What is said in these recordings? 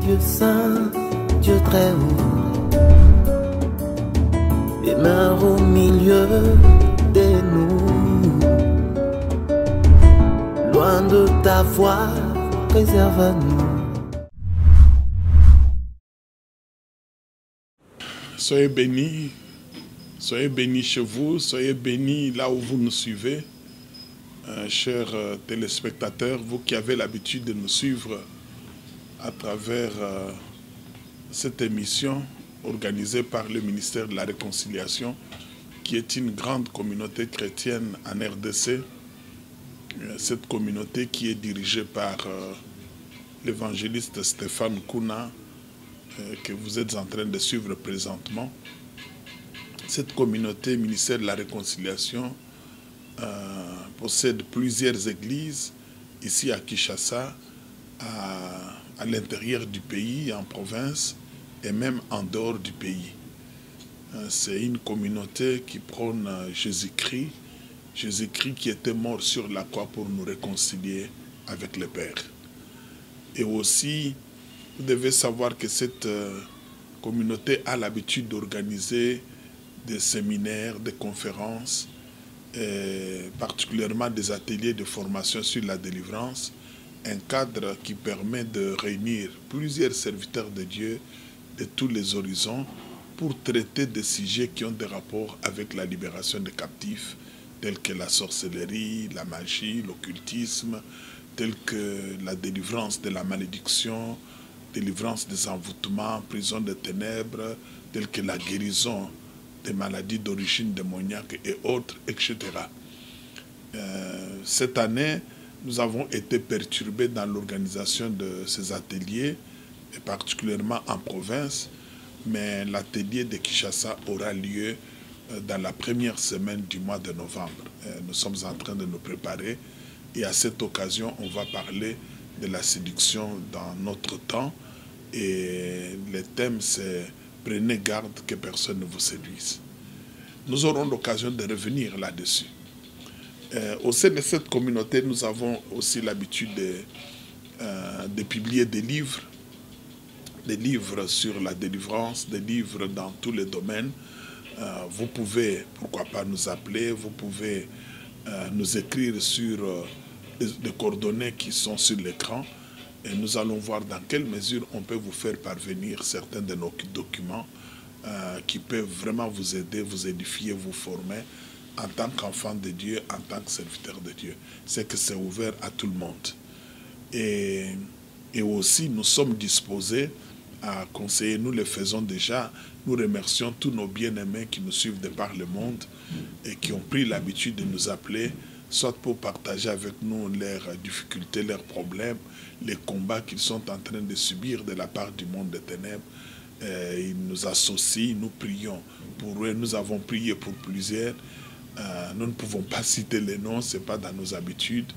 Dieu saint, Dieu très haut, demeure au milieu de nous. Loin de ta voix, préserve-nous. Soyez bénis chez vous, soyez bénis là où vous nous suivez. Chers téléspectateurs, vous qui avez l'habitude de nous suivre à travers cette émission organisée par le ministère de la Réconciliation, qui est une grande communauté chrétienne en RDC. Cette communauté qui est dirigée par l'évangéliste Stéphane Kouna, que vous êtes en train de suivre présentement. Cette communauté ministère de la Réconciliation possède plusieurs églises ici à Kinshasa, à l'intérieur du pays, en province et même en dehors du pays. C'est une communauté qui prône Jésus-Christ, Jésus-Christ qui était mort sur la croix pour nous réconcilier avec le Père. Et aussi, vous devez savoir que cette communauté a l'habitude d'organiser des séminaires, des conférences, et particulièrement des ateliers de formation sur la délivrance, un cadre qui permet de réunir plusieurs serviteurs de Dieu de tous les horizons pour traiter des sujets qui ont des rapports avec la libération des captifs, tels que la sorcellerie, la magie, l'occultisme, tels que la délivrance de la malédiction, délivrance des envoûtements, prison des ténèbres, telles que la guérison des maladies d'origine démoniaque et autres, etc. Cette année, nous avons été perturbés dans l'organisation de ces ateliers, et particulièrement en province, mais l'atelier de Kinshasa aura lieu dans la première semaine du mois de novembre. Nous sommes en train de nous préparer et à cette occasion, on va parler de la séduction dans notre temps, et le thème c'est « Prenez garde que personne ne vous séduise ». Nous aurons l'occasion de revenir là-dessus. Au sein de cette communauté, nous avons aussi l'habitude de publier des livres sur la délivrance, des livres dans tous les domaines. Vous pouvez, pourquoi pas, nous appeler, vous pouvez nous écrire sur les coordonnées qui sont sur l'écran et nous allons voir dans quelle mesure on peut vous faire parvenir certains de nos documents qui peuvent vraiment vous aider, vous édifier, vous former en tant qu'enfant de Dieu, en tant que serviteur de Dieu. C'est que c'est ouvert à tout le monde. Et aussi, nous sommes disposés à conseiller, nous le faisons déjà. Nous remercions tous nos bien-aimés qui nous suivent de par le monde et qui ont pris l'habitude de nous appeler, soit pour partager avec nous leurs difficultés, leurs problèmes, les combats qu'ils sont en train de subir de la part du monde des ténèbres. Ils nous associent, nous prions pour eux. Nous avons prié pour plusieurs. Nous ne pouvons pas citer les noms, ce n'est pas dans nos habitudes,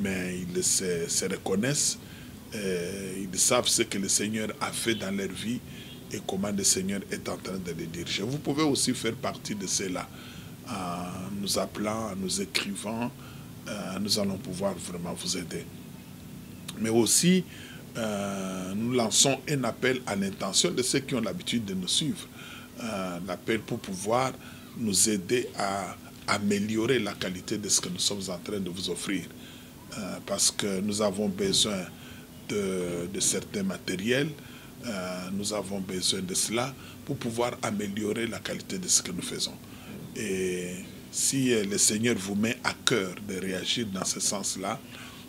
mais ils se reconnaissent. Ils savent ce que le Seigneur a fait dans leur vie et comment le Seigneur est en train de les diriger. Vous pouvez aussi faire partie de cela en nous appelant, en nous écrivant. Nous allons pouvoir vraiment vous aider. Mais aussi, nous lançons un appel à l'intention de ceux qui ont l'habitude de nous suivre. L'appel pour pouvoir nous aider à améliorer la qualité de ce que nous sommes en train de vous offrir. Parce que nous avons besoin de certains matériels, nous avons besoin de cela pour pouvoir améliorer la qualité de ce que nous faisons. Et si le Seigneur vous met à cœur de réagir dans ce sens-là,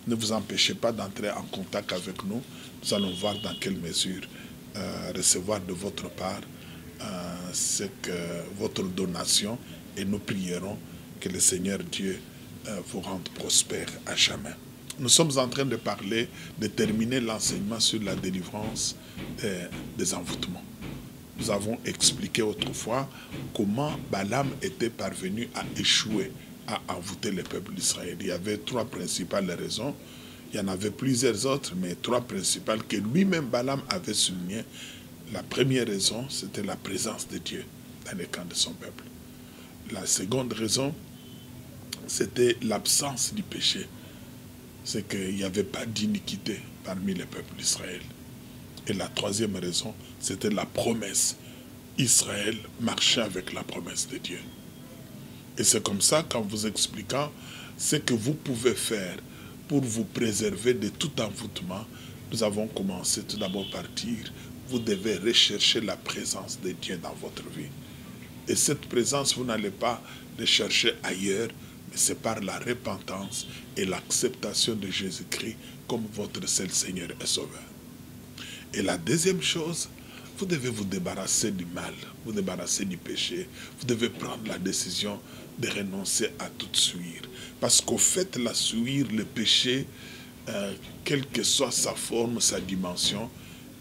ne vous empêchez pas d'entrer en contact avec nous. Nous allons voir dans quelle mesure recevoir de votre part votre donation et nous prierons que le Seigneur Dieu vous rende prospère à jamais. Nous sommes en train de parler, de terminer l'enseignement sur la délivrance des envoûtements. Nous avons expliqué autrefois comment Balaam était parvenu à échouer, à envoûter le peuple d'Israël. Il y avait trois principales raisons. Il y en avait plusieurs autres, mais trois principales que lui-même Balaam avait soulignées. La première raison, c'était la présence de Dieu dans le camp de son peuple. La seconde raison, c'était l'absence du péché. C'est qu'il n'y avait pas d'iniquité parmi le peuple d'Israël. Et la troisième raison, c'était la promesse. Israël marchait avec la promesse de Dieu. Et c'est comme ça qu'en vous expliquant ce que vous pouvez faire pour vous préserver de tout envoûtement, nous avons commencé tout d'abord par dire, vous devez rechercher la présence de Dieu dans votre vie. Et cette présence, vous n'allez pas la chercher ailleurs, mais c'est par la repentance et l'acceptation de Jésus-Christ comme votre seul Seigneur et Sauveur. Et la deuxième chose, vous devez vous débarrasser du mal, vous débarrasser du péché. Vous devez prendre la décision de renoncer à toute souillure. Parce qu'au fait, la souillure, le péché, quelle que soit sa forme, sa dimension,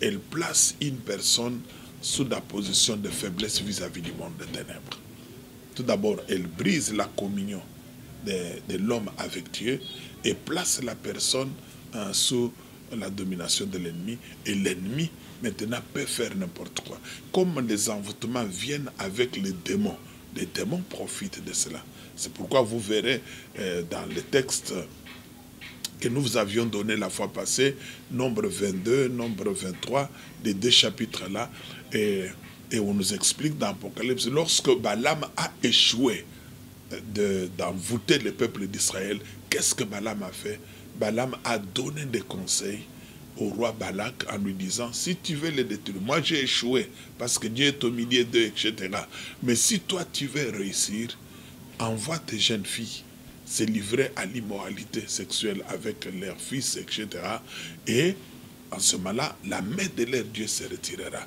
elle place une personne sous la position de faiblesse vis-à-vis du monde des ténèbres. Tout d'abord, elle brise la communion de l'homme avec Dieu et place la personne sous la domination de l'ennemi. Et l'ennemi, maintenant, peut faire n'importe quoi. Comme les envoûtements viennent avec les démons profitent de cela. C'est pourquoi vous verrez dans le texte que nous vous avions donné la fois passée, nombre 22, nombre 23, les deux chapitres-là, et on nous explique dans l'Apocalypse, lorsque Balaam a échoué d'envoûter le peuple d'Israël, qu'est-ce que Balaam a fait? Balaam a donné des conseils au roi Balak en lui disant, si tu veux les détruire, moi j'ai échoué parce que Dieu est au milieu d'eux, etc. Mais si toi tu veux réussir, envoie tes jeunes filles se livrer à l'immoralité sexuelle avec leurs fils, etc. Et en ce moment-là, la main de leur Dieu se retirera.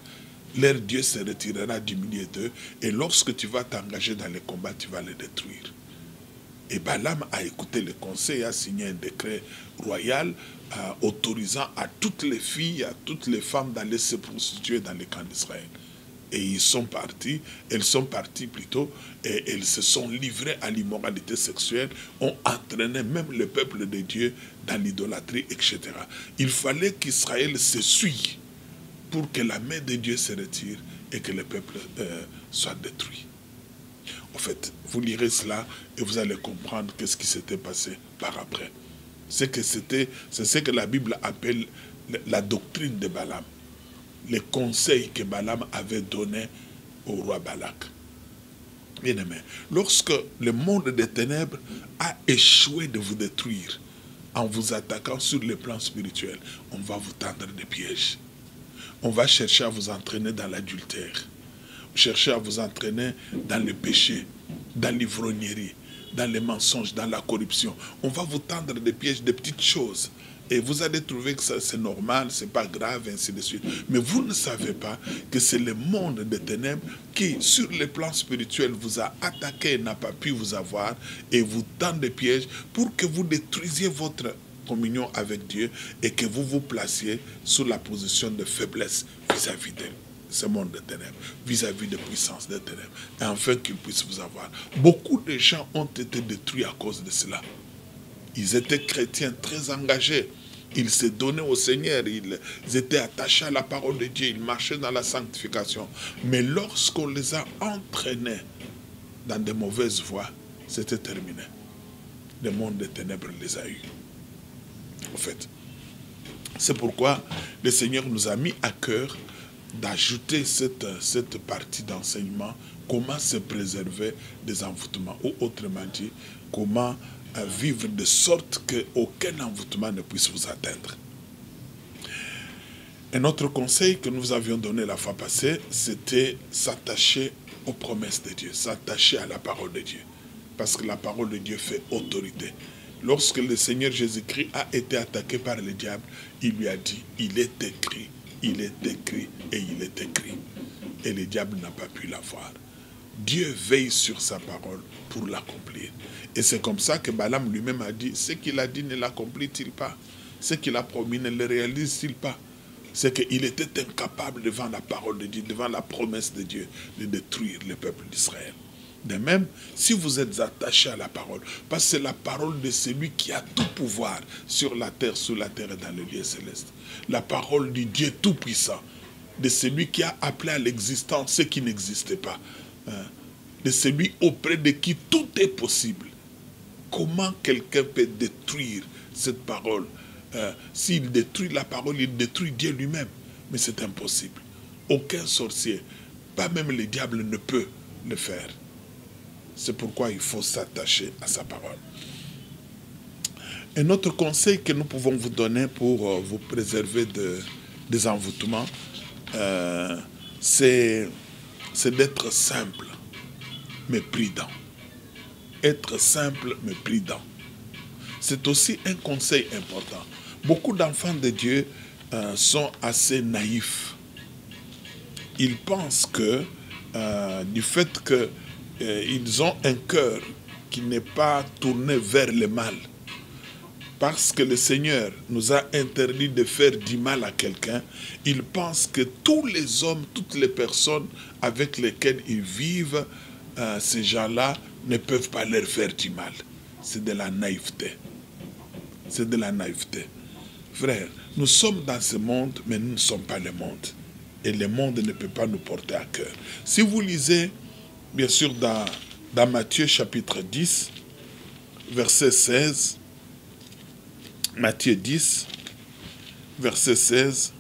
Leur Dieu se retirera du milieu d'eux. Et lorsque tu vas t'engager dans les combats, tu vas les détruire. Et Balaam a écouté le conseil, a signé un décret royal autorisant à toutes les filles, à toutes les femmes d'aller se prostituer dans les camps d'Israël. Et elles sont parties plutôt, et elles se sont livrées à l'immoralité sexuelle, ont entraîné même le peuple de Dieu dans l'idolâtrie, etc. Il fallait qu'Israël se suie pour que la main de Dieu se retire et que le peuple soit détruit. En fait, vous lirez cela et vous allez comprendre qu'est-ce qui s'était passé par après. C'est ce que la Bible appelle la doctrine de Balaam. Les conseils que Balaam avait donnés au roi Balak. Bien-aimé, lorsque le monde des ténèbres a échoué de vous détruire en vous attaquant sur le plan spirituel, on va vous tendre des pièges. On va chercher à vous entraîner dans l'adultère, chercher à vous entraîner dans le péché, dans l'ivrognerie, dans les mensonges, dans la corruption. On va vous tendre des pièges, des petites choses. Et vous allez trouver que ça c'est normal, c'est pas grave, ainsi de suite. Mais vous ne savez pas que c'est le monde des ténèbres qui, sur le plan spirituel, vous a attaqué et n'a pas pu vous avoir et vous tend des pièges pour que vous détruisiez votre communion avec Dieu et que vous vous placiez sous la position de faiblesse vis-à-vis de ce monde des ténèbres, vis-à-vis des puissances des ténèbres, et afin qu'ils puissent vous avoir. Beaucoup de gens ont été détruits à cause de cela. Ils étaient chrétiens très engagés. Ils se donnaient au Seigneur. Ils étaient attachés à la parole de Dieu. Ils marchaient dans la sanctification. Mais lorsqu'on les a entraînés dans de mauvaises voies, c'était terminé. Le monde des ténèbres les a eus. En fait, c'est pourquoi le Seigneur nous a mis à cœur d'ajouter cette partie d'enseignement, comment se préserver des envoûtements, ou autrement dit, comment vivre de sorte qu'aucun envoûtement ne puisse vous atteindre. Un autre conseil que nous avions donné la fois passée, c'était s'attacher aux promesses de Dieu, s'attacher à la parole de Dieu. Parce que la parole de Dieu fait autorité. Lorsque le Seigneur Jésus-Christ a été attaqué par le diable, il lui a dit, il est écrit, il est écrit et il est écrit. Et le diable n'a pas pu l'avoir. Dieu veille sur sa parole pour l'accomplir. Et c'est comme ça que Balaam lui-même a dit, ce qu'il a dit ne l'accomplit-il pas? Ce qu'il a promis ne le réalise-t-il pas? C'est qu'il était incapable devant la parole de Dieu, devant la promesse de Dieu, de détruire le peuple d'Israël. De même, si vous êtes attaché à la parole, parce que c'est la parole de celui qui a tout pouvoir sur la terre, sous la terre et dans le lieu céleste. La parole du Dieu tout-puissant, de celui qui a appelé à l'existence ce qui n'existait pas. De celui auprès de qui tout est possible. Comment quelqu'un peut détruire cette parole? S'il détruit la parole, il détruit Dieu lui-même. Mais c'est impossible. Aucun sorcier, pas même le diable, ne peut le faire. C'est pourquoi il faut s'attacher à sa parole. Un autre conseil que nous pouvons vous donner pour vous préserver des envoûtements, c'est d'être simple, mais prudent. Être simple, mais prudent. C'est aussi un conseil important. Beaucoup d'enfants de Dieu sont assez naïfs. Ils pensent que, du fait qu'ils ont un cœur qui n'est pas tourné vers le mal, parce que le Seigneur nous a interdit de faire du mal à quelqu'un, ils pensent que tous les hommes, toutes les personnes avec lesquelles ils vivent, ces gens-là ne peuvent pas leur faire du mal. C'est de la naïveté. C'est de la naïveté. Frère, nous sommes dans ce monde, mais nous ne sommes pas le monde. Et le monde ne peut pas nous porter à cœur. Si vous lisez, bien sûr, dans Matthieu chapitre 10, verset 16, Matthieu 10, verset 16,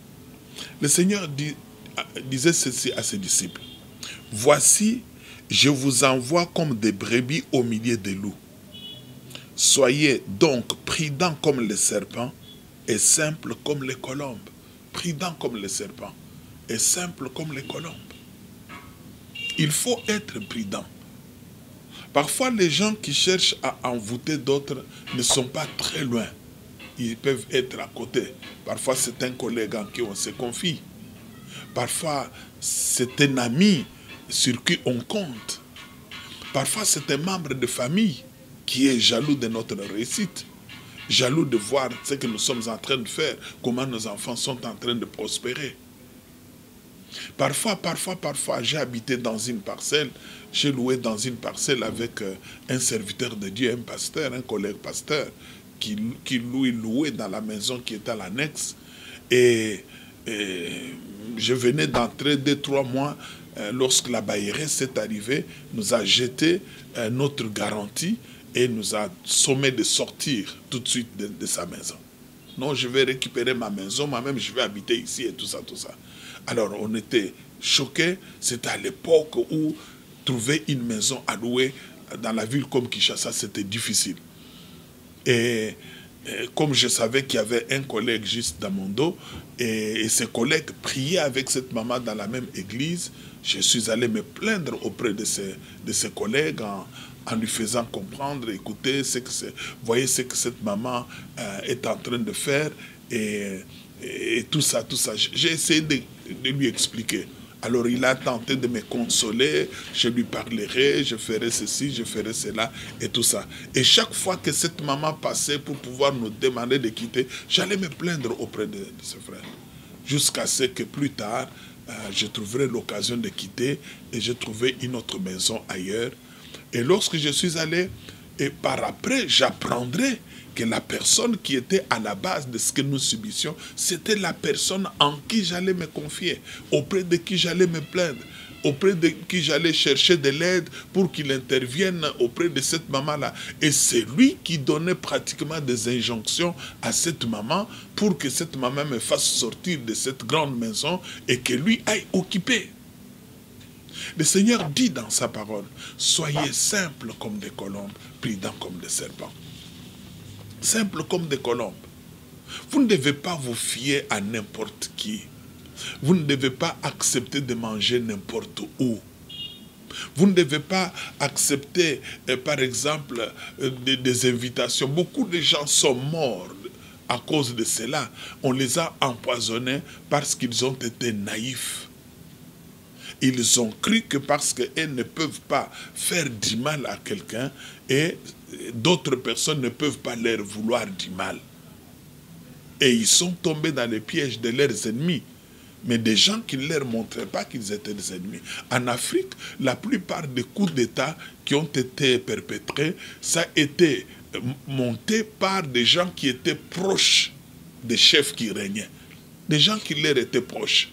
le Seigneur disait ceci à ses disciples. « Voici, je vous envoie comme des brebis au milieu des loups. Soyez donc prudents comme les serpents et simples comme les colombes. » Prudents comme les serpents et simples comme les colombes. Il faut être prudent. Parfois, les gens qui cherchent à envoûter d'autres ne sont pas très loin. Ils peuvent être à côté. Parfois, c'est un collègue en qui on se confie. Parfois, c'est un ami sur qui on compte. Parfois, c'est un membre de famille qui est jaloux de notre réussite. Jaloux de voir ce que nous sommes en train de faire, comment nos enfants sont en train de prospérer. Parfois, j'ai habité dans une parcelle, j'ai loué dans une parcelle avec un serviteur de Dieu, un pasteur, un collègue pasteur, qui louait dans la maison qui était à l'annexe. Et je venais d'entrer 2-3 mois, lorsque la bailleresse est arrivée, nous a jeté notre garantie et nous a sommé de sortir tout de suite de sa maison. Non, je vais récupérer ma maison, moi-même je vais habiter ici et tout ça, tout ça. Alors on était choqués, c'était à l'époque où trouver une maison à louer dans la ville comme Kinshasa, c'était difficile. Et comme je savais qu'il y avait un collègue juste dans mon dos, et ses collègues priaient avec cette maman dans la même église, je suis allé me plaindre auprès de ses collègues en lui faisant comprendre, écoutez, voyez ce que cette maman est en train de faire, et tout ça, tout ça. J'ai essayé de lui expliquer. Alors il a tenté de me consoler, je lui parlerai, je ferai ceci, je ferai cela, et tout ça. Et chaque fois que cette maman passait pour pouvoir nous demander de quitter, j'allais me plaindre auprès de ce frère. Jusqu'à ce que plus tard, je trouverai l'occasion de quitter et je trouvais une autre maison ailleurs. Et lorsque je suis allé, et par après, j'apprendrai que la personne qui était à la base de ce que nous subissions, c'était la personne en qui j'allais me confier, auprès de qui j'allais me plaindre, auprès de qui j'allais chercher de l'aide pour qu'il intervienne auprès de cette maman-là. Et c'est lui qui donnait pratiquement des injonctions à cette maman pour que cette maman me fasse sortir de cette grande maison et que lui aille occuper. Le Seigneur dit dans sa parole, soyez simples comme des colombes, prudents comme des serpents. Simples comme des colombes. Vous ne devez pas vous fier à n'importe qui. Vous ne devez pas accepter de manger n'importe où. Vous ne devez pas accepter, par exemple, des invitations. Beaucoup de gens sont morts à cause de cela. On les a empoisonnés parce qu'ils ont été naïfs. Ils ont cru que parce qu'ils ne peuvent pas faire du mal à quelqu'un et d'autres personnes ne peuvent pas leur vouloir du mal. Et ils sont tombés dans les pièges de leurs ennemis. Mais des gens qui ne leur montraient pas qu'ils étaient des ennemis. En Afrique, la plupart des coups d'État qui ont été perpétrés, ça a été monté par des gens qui étaient proches des chefs qui régnaient. Des gens qui leur étaient proches.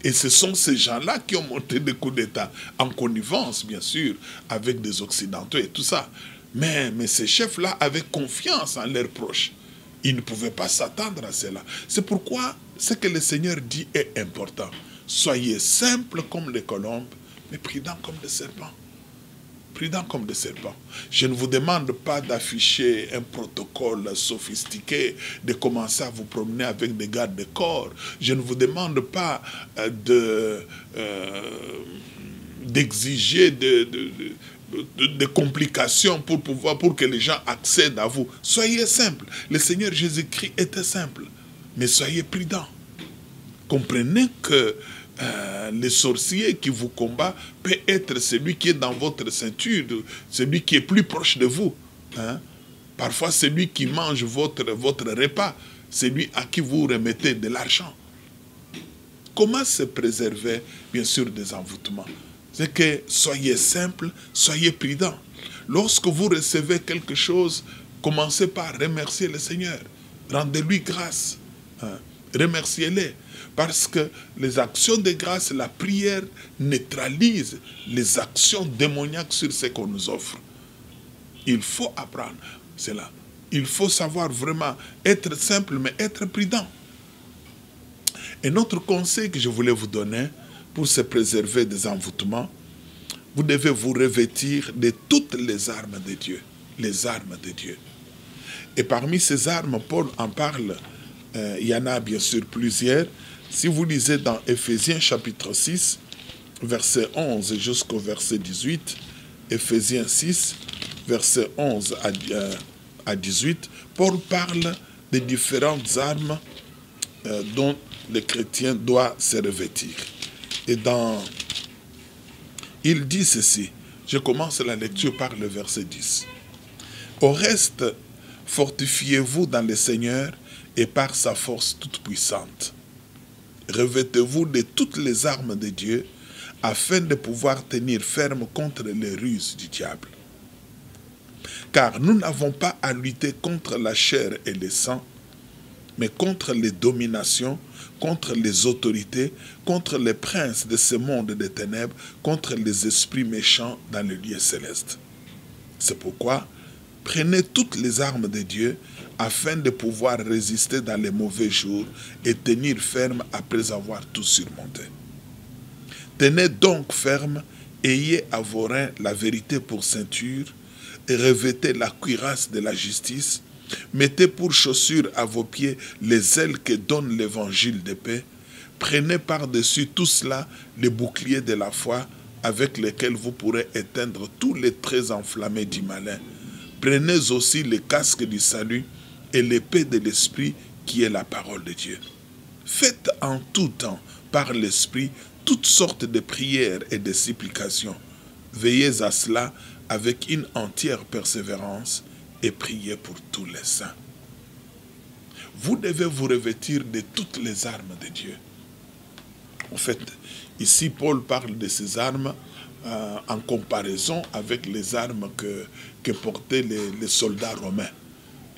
Et ce sont ces gens-là qui ont monté des coups d'État, en connivence, bien sûr, avec des Occidentaux et tout ça. Mais ces chefs-là avaient confiance en leurs proches. Ils ne pouvaient pas s'attendre à cela. C'est pourquoi ce que le Seigneur dit est important. Soyez simples comme les colombes, mais prudents comme des serpents. Prudents comme des serpents. Je ne vous demande pas d'afficher un protocole sophistiqué, de commencer à vous promener avec des gardes de corps. Je ne vous demande pas d'exiger de complications pour que les gens accèdent à vous. Soyez simples. Le Seigneur Jésus-Christ était simple. Mais soyez prudents. Comprenez que le sorcier qui vous combat peut être celui qui est dans votre ceinture, celui qui est plus proche de vous. Hein? Parfois, celui qui mange votre repas, celui à qui vous remettez de l'argent. Comment se préserver, bien sûr, des envoûtements? C'est que soyez simples, soyez prudents. Lorsque vous recevez quelque chose, commencez par remercier le Seigneur. Rendez-lui grâce. Hein? Remerciez-les. Parce que les actions de grâce, la prière neutralise les actions démoniaques sur ce qu'on nous offre. Il faut apprendre cela. Il faut savoir vraiment être simple, mais être prudent. Un autre conseil que je voulais vous donner pour se préserver des envoûtements, vous devez vous revêtir de toutes les armes de Dieu. Les armes de Dieu. Et parmi ces armes, Paul en parle, il y en a bien sûr plusieurs. Si vous lisez dans Éphésiens chapitre 6, verset 11 jusqu'au verset 18, Éphésiens 6, verset 11 à 18, Paul parle des différentes armes dont le chrétien doit se revêtir. Et il dit ceci, je commence la lecture par le verset 10. Au reste, fortifiez-vous dans le Seigneur et par sa force toute puissante. Revêtez-vous de toutes les armes de Dieu, afin de pouvoir tenir ferme contre les ruses du diable. Car nous n'avons pas à lutter contre la chair et le sang, mais contre les dominations, contre les autorités, contre les princes de ce monde des ténèbres, contre les esprits méchants dans le lieu céleste. C'est pourquoi, prenez toutes les armes de Dieu, afin de pouvoir résister dans les mauvais jours et tenir ferme après avoir tout surmonté. Tenez donc ferme, ayez à vos reins la vérité pour ceinture, et revêtez la cuirasse de la justice, mettez pour chaussures à vos pieds les ailes que donne l'évangile de paix, prenez par-dessus tout cela les boucliers de la foi, avec lesquels vous pourrez éteindre tous les traits enflammés du malin. Prenez aussi le casque du salut, et l'épée de l'Esprit qui est la parole de Dieu. Faites en tout temps, par l'Esprit, toutes sortes de prières et de supplications. Veillez à cela avec une entière persévérance et priez pour tous les saints. Vous devez vous revêtir de toutes les armes de Dieu. En fait, ici Paul parle de ces armes en comparaison avec les armes que portaient les soldats romains.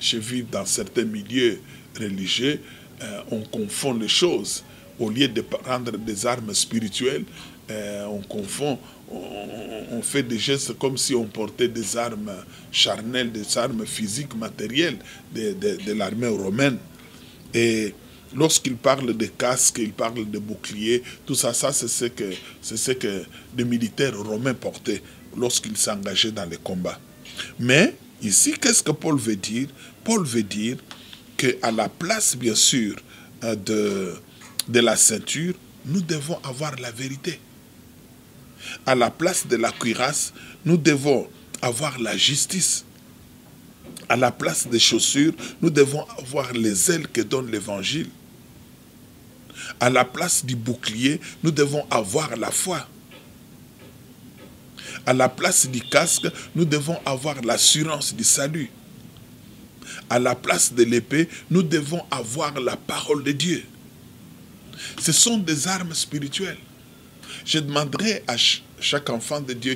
J'ai vu dans certains milieux religieux, on confond les choses. Au lieu de prendre des armes spirituelles, on fait des gestes comme si on portait des armes charnelles, des armes physiques, matérielles de l'armée romaine. Et lorsqu'il parle de casques, il parle de boucliers, tout ça, c'est ce que les militaires romains portaient lorsqu'ils s'engageaient dans les combats. Mais ici, qu'est-ce que Paul veut dire? Paul veut dire qu'à la place, bien sûr, de la ceinture, nous devons avoir la vérité. À la place de la cuirasse, nous devons avoir la justice. À la place des chaussures, nous devons avoir les ailes que donne l'évangile. À la place du bouclier, nous devons avoir la foi. À la place du casque, nous devons avoir l'assurance du salut. À la place de l'épée, nous devons avoir la parole de Dieu. Ce sont des armes spirituelles. Je demanderai à chaque enfant de Dieu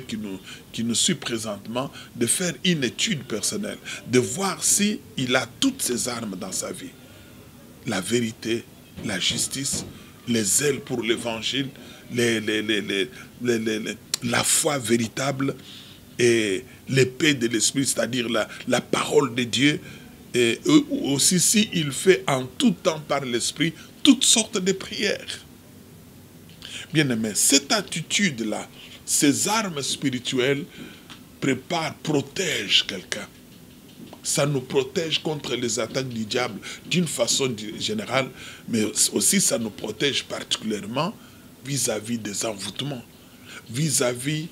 qui nous suit présentement de faire une étude personnelle, de voir s'il a toutes ces armes dans sa vie. La vérité, la justice, les ailes pour l'évangile, la foi véritable et l'épée de l'esprit, c'est-à-dire la parole de Dieu. Et aussi s'il fait en tout temps par l'esprit toutes sortes de prières. Bien-aimés, cette attitude-là, ces armes spirituelles protègent quelqu'un. Ça nous protège contre les attaques du diable d'une façon générale, mais aussi ça nous protège particulièrement vis-à-vis des envoûtements, vis-à-vis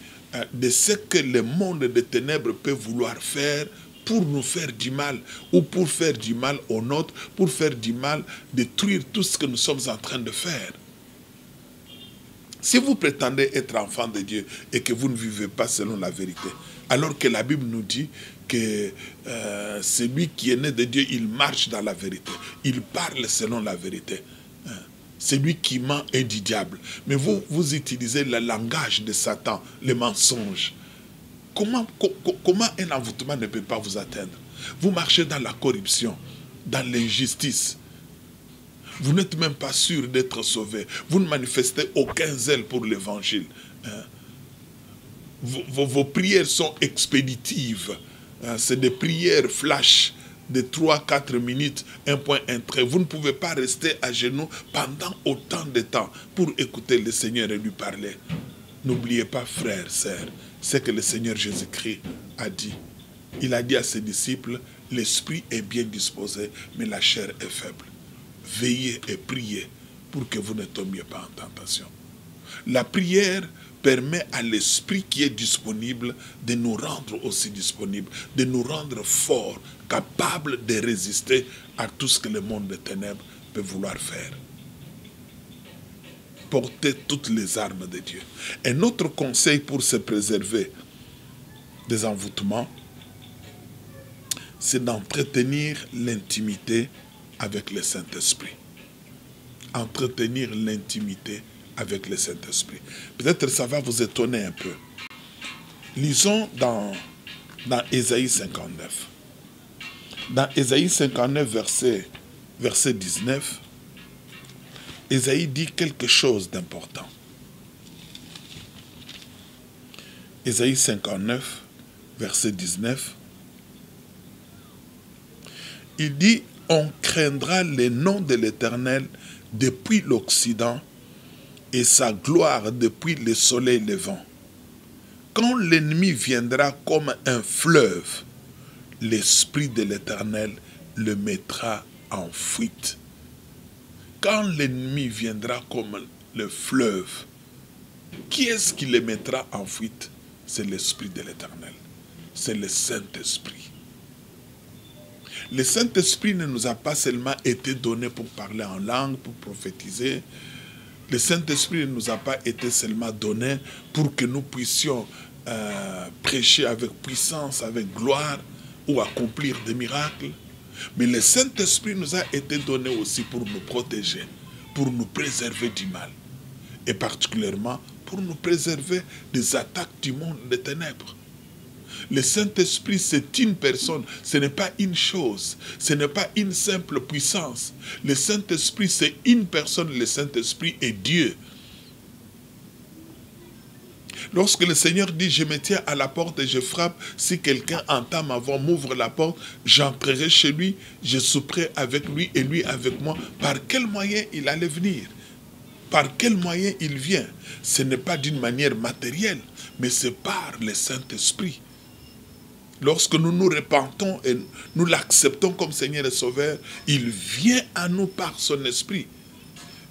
de ce que le monde des ténèbres peut vouloir faire pour nous faire du mal, ou pour faire du mal aux nôtres, pour faire du mal, détruire tout ce que nous sommes en train de faire. Si vous prétendez être enfant de Dieu et que vous ne vivez pas selon la vérité, alors que la Bible nous dit que celui qui est né de Dieu, il marche dans la vérité, il parle selon la vérité. Celui qui ment est du diable. Mais vous utilisez le langage de Satan, les mensonges. Comment un envoûtement ne peut pas vous atteindre? Vous marchez dans la corruption, dans l'injustice. Vous n'êtes même pas sûr d'être sauvé. Vous ne manifestez aucun zèle pour l'évangile. Vos prières sont expéditives. C'est des prières flash de 3-4 minutes, un point, un trait. Vous ne pouvez pas rester à genoux pendant autant de temps pour écouter le Seigneur et lui parler. N'oubliez pas, frères, sœurs, ce que le Seigneur Jésus-Christ a dit. Il a dit à ses disciples, l'esprit est bien disposé, mais la chair est faible. Veillez et priez pour que vous ne tombiez pas en tentation. La prière permet à l'esprit qui est disponible de nous rendre aussi disponibles, de nous rendre forts, capables de résister à tout ce que le monde des ténèbres peut vouloir faire. Portez toutes les armes de Dieu. Un autre conseil pour se préserver des envoûtements, c'est d'entretenir l'intimité avec le Saint-Esprit. Entretenir l'intimité avec le Saint-Esprit. Peut-être ça va vous étonner un peu. Lisons dans Ésaïe 59. Dans Ésaïe 59, verset 19, Ésaïe dit quelque chose d'important. Ésaïe 59, verset 19, il dit « On craindra le nom de l'Éternel depuis l'Occident et sa gloire depuis le soleil levant. Quand l'ennemi viendra comme un fleuve, l'Esprit de l'Éternel le mettra en fuite. » Quand l'ennemi viendra comme le fleuve, qui est-ce qui le mettra en fuite? C'est l'Esprit de l'Éternel. C'est le Saint-Esprit. Le Saint-Esprit ne nous a pas seulement été donné pour parler en langue, pour prophétiser. Le Saint-Esprit ne nous a pas été seulement donné pour que nous puissions prêcher avec puissance, avec gloire, ou accomplir des miracles. Mais le Saint-Esprit nous a été donné aussi pour nous protéger, pour nous préserver du mal. Et particulièrement pour nous préserver des attaques du monde des ténèbres. Le Saint-Esprit, c'est une personne, ce n'est pas une chose, ce n'est pas une simple puissance. Le Saint-Esprit, c'est une personne, le Saint-Esprit est Dieu. Lorsque le Seigneur dit, je me tiens à la porte et je frappe, si quelqu'un entend ma voix, m'ouvre la porte, j'entrerai chez lui, je souperai avec lui et lui avec moi. Par quel moyen il allait venir? Par quel moyen il vient? Ce n'est pas d'une manière matérielle, mais c'est par le Saint-Esprit. Lorsque nous nous repentons et nous l'acceptons comme Seigneur et Sauveur, il vient à nous par son Esprit.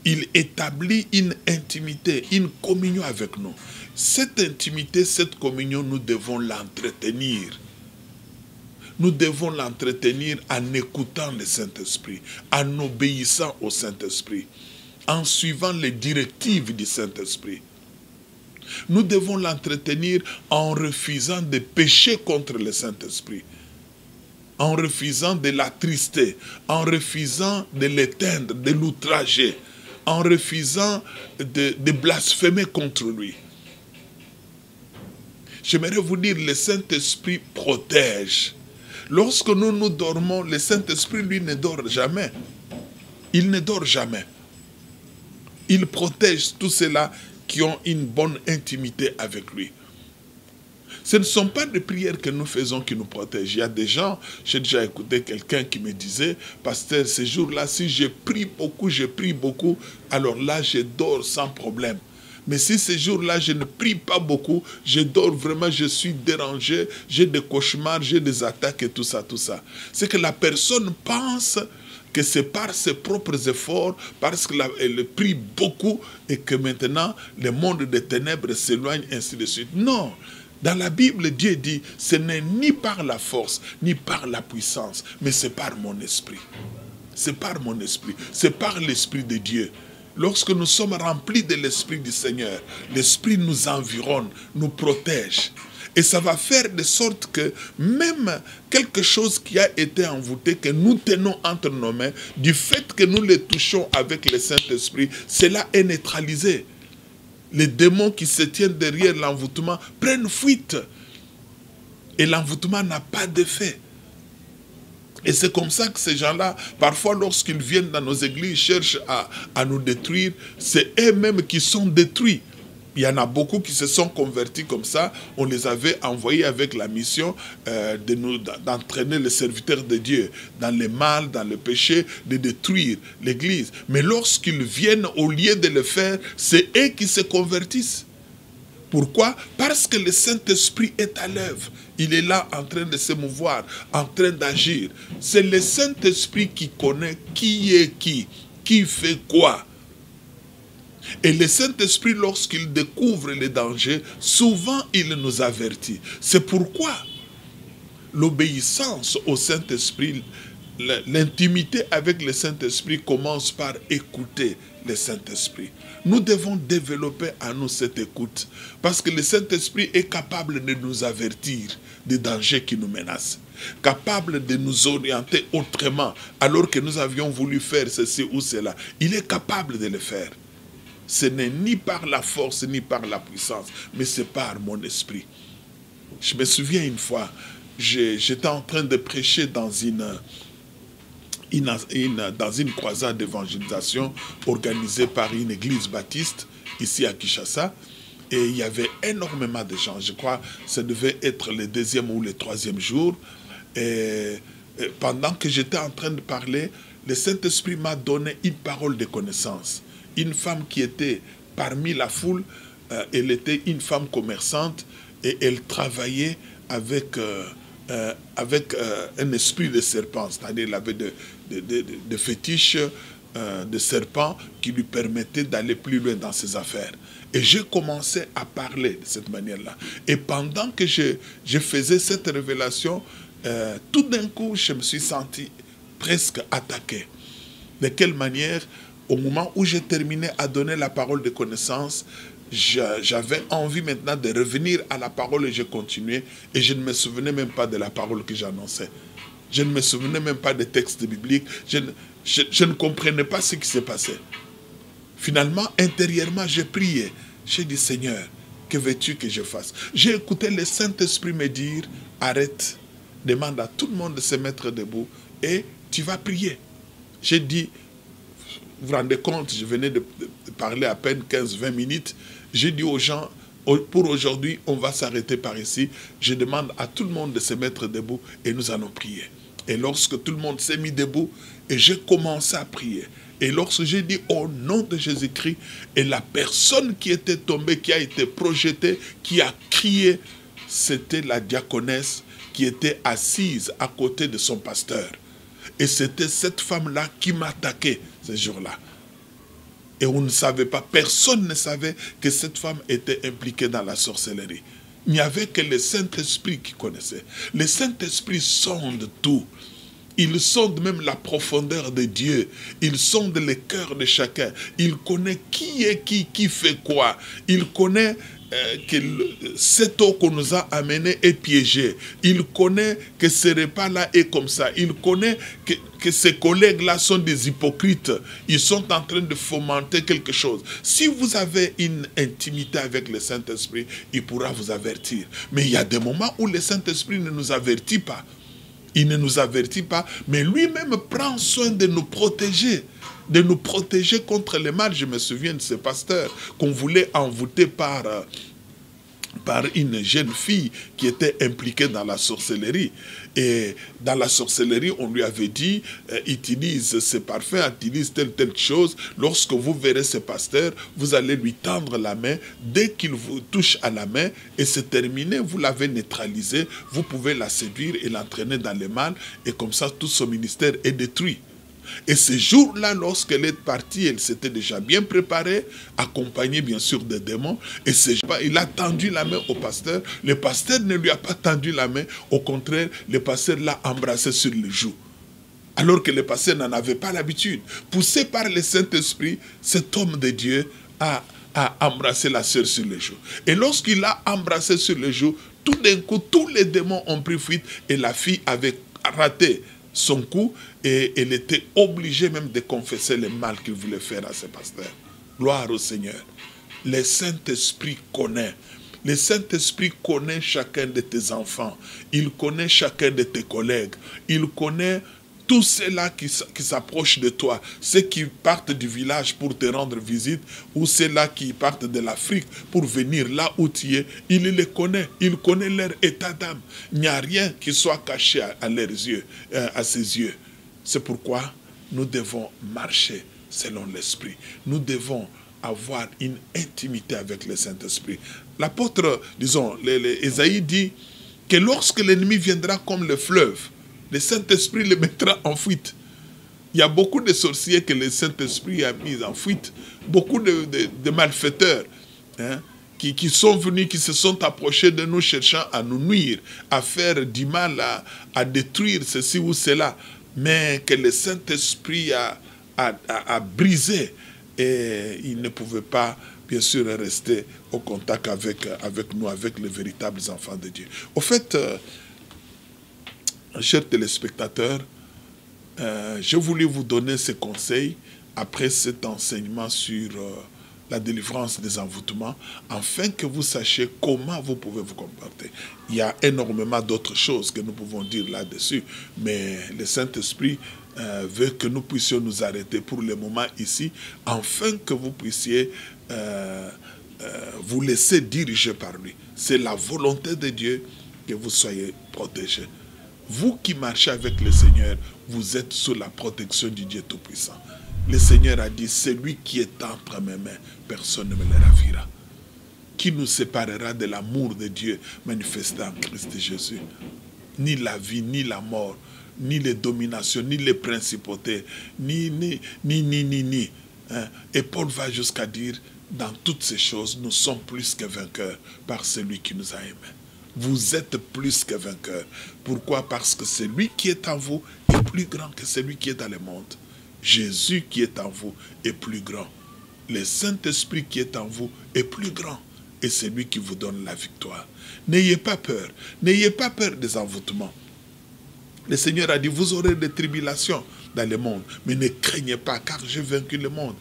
Il établit une intimité, une communion avec nous. Cette intimité, cette communion, nous devons l'entretenir. Nous devons l'entretenir en écoutant le Saint-Esprit, en obéissant au Saint-Esprit, en suivant les directives du Saint-Esprit. Nous devons l'entretenir en refusant de pécher contre le Saint-Esprit, en refusant de l'attrister, en refusant de l'éteindre, de l'outrager, en refusant de blasphémer contre lui. J'aimerais vous dire, le Saint-Esprit protège. Lorsque nous dormons, le Saint-Esprit, lui, ne dort jamais. Il ne dort jamais. Il protège tous ceux-là qui ont une bonne intimité avec lui. Ce ne sont pas des prières que nous faisons qui nous protègent. Il y a des gens, j'ai déjà écouté quelqu'un qui me disait, pasteur, ces jours-là, si je prie beaucoup, alors là, je dors sans problème. Mais si ces jours-là, je ne prie pas beaucoup, je dors vraiment, je suis dérangé, j'ai des cauchemars, j'ai des attaques et tout ça. C'est que la personne pense que c'est par ses propres efforts, parce qu'elle prie beaucoup et que maintenant, le monde des ténèbres s'éloigne, ainsi de suite. Non. Dans la Bible, Dieu dit, ce n'est ni par la force, ni par la puissance, mais c'est par mon esprit. C'est par mon esprit, c'est par l'esprit de Dieu. Lorsque nous sommes remplis de l'Esprit du Seigneur, l'Esprit nous environne, nous protège. Et ça va faire de sorte que même quelque chose qui a été envoûté, que nous tenons entre nos mains, du fait que nous les touchons avec le Saint-Esprit, cela est neutralisé. Les démons qui se tiennent derrière l'envoûtement prennent fuite. Et l'envoûtement n'a pas d'effet. Et c'est comme ça que ces gens-là, parfois lorsqu'ils viennent dans nos églises, cherchent à nous détruire, c'est eux-mêmes qui sont détruits. Il y en a beaucoup qui se sont convertis comme ça. On les avait envoyés avec la mission d'entraîner les serviteurs de Dieu dans le mal, dans le péché, de détruire l'église. Mais lorsqu'ils viennent, au lieu de le faire, c'est eux qui se convertissent. Pourquoi? Parce que le Saint-Esprit est à l'œuvre. Il est là en train de se mouvoir, en train d'agir. C'est le Saint-Esprit qui connaît qui est qui fait quoi. Et le Saint-Esprit, lorsqu'il découvre les dangers, souvent il nous avertit. C'est pourquoi l'obéissance au Saint-Esprit, l'intimité avec le Saint-Esprit commence par écouter le Saint-Esprit. Nous devons développer en nous cette écoute, parce que le Saint-Esprit est capable de nous avertir des dangers qui nous menacent, capable de nous orienter autrement, alors que nous avions voulu faire ceci ou cela. Il est capable de le faire. Ce n'est ni par la force, ni par la puissance, mais c'est par mon esprit. Je me souviens une fois, j'étais en train de prêcher dans une croisade d'évangélisation organisée par une église baptiste, ici à Kinshasa, et il y avait énormément de gens. Je crois que ça devait être le 2e ou le 3e jour. Et pendant que j'étais en train de parler, le Saint-Esprit m'a donné une parole de connaissance. Une femme qui était parmi la foule, elle était une femme commerçante et elle travaillait avec un esprit de serpent, c'est-à-dire elle avait des fétiches de serpents qui lui permettaient d'aller plus loin dans ses affaires. Et j'ai commencé à parler de cette manière-là. Et pendant que je faisais cette révélation, tout d'un coup, je me suis senti presque attaqué. De quelle manière? Au moment où j'ai terminé à donner la parole de connaissance, j'avais envie maintenant de revenir à la parole et j'ai continué. Et je ne me souvenais même pas de la parole que j'annonçais. Je ne me souvenais même pas des textes bibliques. Je ne comprenais pas ce qui s'est passé. Finalement, intérieurement, j'ai prié. J'ai dit, Seigneur, que veux-tu que je fasse? J'ai écouté le Saint-Esprit me dire, arrête, demande à tout le monde de se mettre debout et tu vas prier. J'ai dit, vous vous rendez compte, je venais de parler à peine 15-20 minutes. J'ai dit aux gens, pour aujourd'hui, on va s'arrêter par ici. Je demande à tout le monde de se mettre debout et nous allons prier. Et lorsque tout le monde s'est mis debout, et j'ai commencé à prier. Et lorsque j'ai dit au nom de Jésus-Christ, et la personne qui était tombée, qui a été projetée, qui a crié, c'était la diaconesse qui était assise à côté de son pasteur. Et c'était cette femme-là qui m'attaquait ce jour-là. Et on ne savait pas, personne ne savait que cette femme était impliquée dans la sorcellerie. Il n'y avait que le Saint-Esprit qui connaissait. Le Saint-Esprit sonde tout. Il sonde même la profondeur de Dieu. Il sonde le cœur de chacun. Il connaît qui est qui fait quoi. Il connaît que cette eau qu'on nous a amenée est piégée. Il connaît que ce repas-là est comme ça. Il connaît que ces collègues-là sont des hypocrites. Ils sont en train de fomenter quelque chose. Si vous avez une intimité avec le Saint-Esprit, il pourra vous avertir. Mais il y a des moments où le Saint-Esprit ne nous avertit pas. Il ne nous avertit pas, mais lui-même prend soin de nous protéger contre le mal. Je me souviens de ce pasteur qu'on voulait envoûter par par une jeune fille qui était impliquée dans la sorcellerie. Et dans la sorcellerie, on lui avait dit, utilise ce parfum, utilise telle chose. Lorsque vous verrez ce pasteur, vous allez lui tendre la main. Dès qu'il vous touche à la main, et c'est terminé, vous l'avez neutralisé, vous pouvez la séduire et l'entraîner dans le mal. Et comme ça, tout son ministère est détruit. Et ce jour-là, lorsqu'elle est partie, elle s'était déjà bien préparée, accompagnée bien sûr des démons. Et il a tendu la main au pasteur. Le pasteur ne lui a pas tendu la main. Au contraire, le pasteur l'a embrassé sur les joues. Alors que le pasteur n'en avait pas l'habitude. Poussé par le Saint-Esprit, cet homme de Dieu a embrassé la sœur sur les joues. Et lorsqu'il l'a embrassé sur les joues, tout d'un coup, tous les démons ont pris fuite et la fille avait raté son coup et elle était obligée même de confesser le mal qu'il voulait faire à ce pasteur. Gloire au Seigneur. Le Saint-Esprit connaît. Le Saint-Esprit connaît chacun de tes enfants. Il connaît chacun de tes collègues. Il connaît tous ceux-là qui s'approchent de toi, ceux qui partent du village pour te rendre visite, ou ceux-là qui partent de l'Afrique pour venir là où tu es, il les connaît, il connaît leur état d'âme. Il n'y a rien qui soit caché à leurs yeux, à ses yeux. C'est pourquoi nous devons marcher selon l'Esprit. Nous devons avoir une intimité avec le Saint-Esprit. L'apôtre, disons, Ésaïe dit que lorsque l'ennemi viendra comme le fleuve, le Saint-Esprit le mettra en fuite. Il y a beaucoup de sorciers que le Saint-Esprit a mis en fuite. Beaucoup de malfaiteurs qui sont venus, qui se sont approchés de nous cherchant à nous nuire, à faire du mal, à détruire ceci ou cela. Mais que le Saint-Esprit a brisé et il ne pouvait pas, bien sûr, rester au contact avec nous, avec les véritables enfants de Dieu. Au fait, chers téléspectateurs, j'ai voulu vous donner ces conseils après cet enseignement sur la délivrance des envoûtements, afin que vous sachiez comment vous pouvez vous comporter. Il y a énormément d'autres choses que nous pouvons dire là-dessus, mais le Saint-Esprit veut que nous puissions nous arrêter pour le moment ici, afin que vous puissiez vous laisser diriger par lui. C'est la volonté de Dieu que vous soyez protégés. Vous qui marchez avec le Seigneur, vous êtes sous la protection du Dieu Tout-Puissant. Le Seigneur a dit, celui qui est entre mes mains, personne ne me le ravira. Qui nous séparera de l'amour de Dieu manifesté en Christ Jésus? Ni la vie, ni la mort, ni les dominations, ni les principautés, ni. Et Paul va jusqu'à dire, dans toutes ces choses, nous sommes plus que vainqueurs par celui qui nous a aimés. Vous êtes plus que vainqueurs. Pourquoi? Parce que celui qui est en vous est plus grand que celui qui est dans le monde. Jésus qui est en vous est plus grand. Le Saint-Esprit qui est en vous est plus grand. Et c'est lui qui vous donne la victoire. N'ayez pas peur. N'ayez pas peur des envoûtements. Le Seigneur a dit, vous aurez des tribulations dans le monde. Mais ne craignez pas, car j'ai vaincu le monde.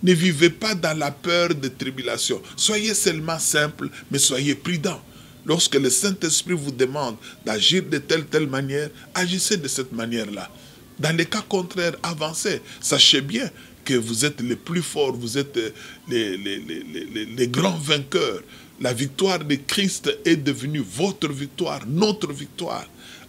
Ne vivez pas dans la peur des tribulations. Soyez seulement simple, mais soyez prudents. Lorsque le Saint-Esprit vous demande d'agir de telle manière, agissez de cette manière-là. Dans les cas contraires, avancez. Sachez bien que vous êtes les plus forts, vous êtes les grands vainqueurs. La victoire de Christ est devenue votre victoire, notre victoire.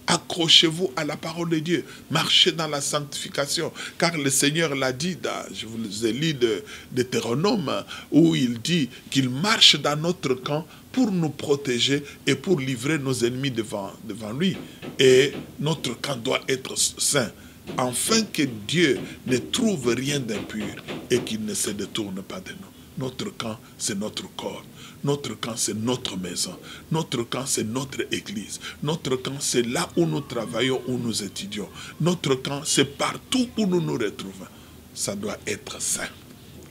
Accrochez-vous à la parole de Dieu. Marchez dans la sanctification. Car le Seigneur l'a dit, je vous ai lu de Deutéronome, où il dit qu'il marche dans notre camp pour nous protéger et pour livrer nos ennemis devant lui. Et notre camp doit être saint, afin que Dieu ne trouve rien d'impur et qu'il ne se détourne pas de nous. Notre camp, c'est notre corps. Notre camp, c'est notre maison. Notre camp, c'est notre église. Notre camp, c'est là où nous travaillons, où nous étudions. Notre camp, c'est partout où nous nous retrouvons. Ça doit être saint,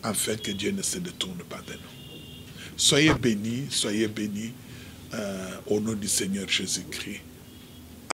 afin que Dieu ne se détourne pas de nous. Soyez bénis au nom du Seigneur Jésus-Christ.